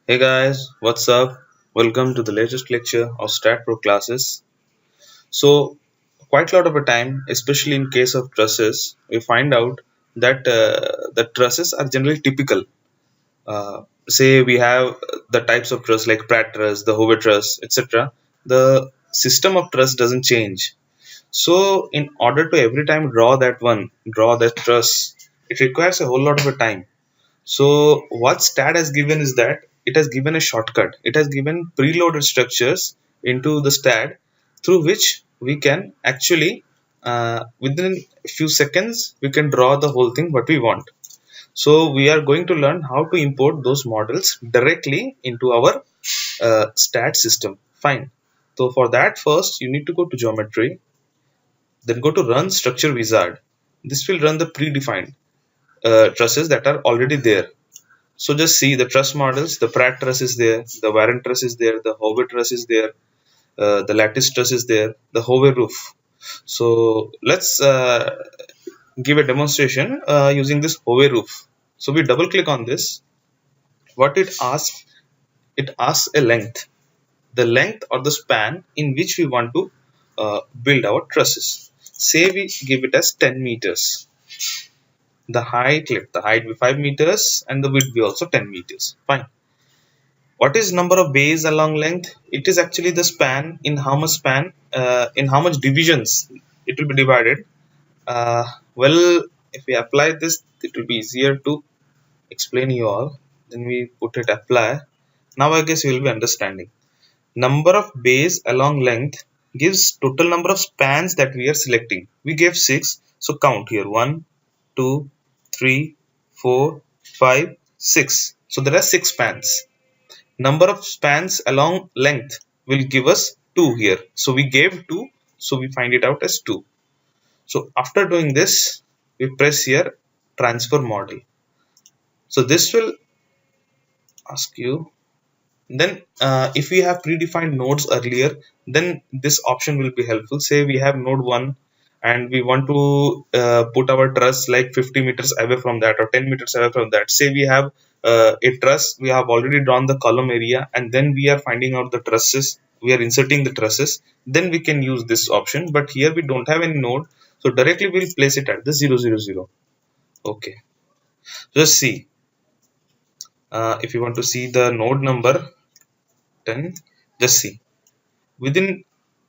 Hey guys, what's up? Welcome to the latest lecture of Stat Pro classes. So, quite a lot of a time, especially in case of trusses, we find out that the trusses are generally typical. Say we have the types of truss like Pratt truss, the Hoover truss, etc. The system of truss doesn't change. So, in order to every time draw that truss, it requires a whole lot of a time. So what Staad has given is that it has given a shortcut. It has given preloaded structures into the Staad through which we can actually within a few seconds we can draw the whole thing what we want. So we are going to learn how to import those models directly into our Staad system. Fine. So for that first you need to go to geometry, then go to run structure wizard. This will run the predefined trusses that are already there. So just see the truss models. The Pratt truss is there, the Warren truss is there, the Howard truss is there, the lattice truss is there, the Howard roof. So let's give a demonstration using this Howard roof. So we double click on this. What it asks a length, the length or the span in which we want to build our trusses. Say we give it as 10 meters. The height be 5 meters and the width be also 10 meters. Fine. What is number of bays along length? It is actually the span, in how much divisions it will be divided. Well, if we apply this, it will be easier to explain you all. Then we put it apply. Now I guess you will be understanding. Number of bays along length gives total number of spans that we are selecting. We gave 6, so count here 1, 2, 3, 4, 5, 6. So there are 6 spans. Number of spans along length will give us 2 here. So we gave 2, so we find it out as 2. So after doing this, we press here transfer model. So this will ask you. Then if we have predefined nodes earlier, then this option will be helpful. Say we have node 1 and we want to put our truss like 50 meters away from that or 10 meters away from that. Say we have a truss, we have already drawn the column area and then we are finding out the trusses, we are inserting the trusses, then we can use this option. But here we don't have any node, so directly we'll place it at the 000. Okay, just see, if you want to see the node number 10, just see, within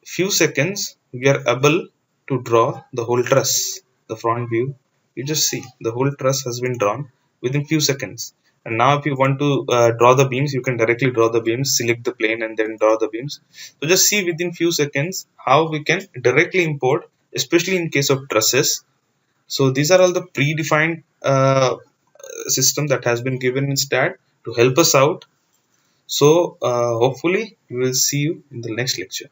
few seconds we are able to draw the whole truss. The front view, you just see the whole truss has been drawn within few seconds. And now if you want to draw the beams, you can directly draw the beams, select the plane and then draw the beams. So just see within few seconds how we can directly import, especially in case of trusses. So these are all the predefined system that has been given in Staad to help us out. So hopefully we will see you in the next lecture.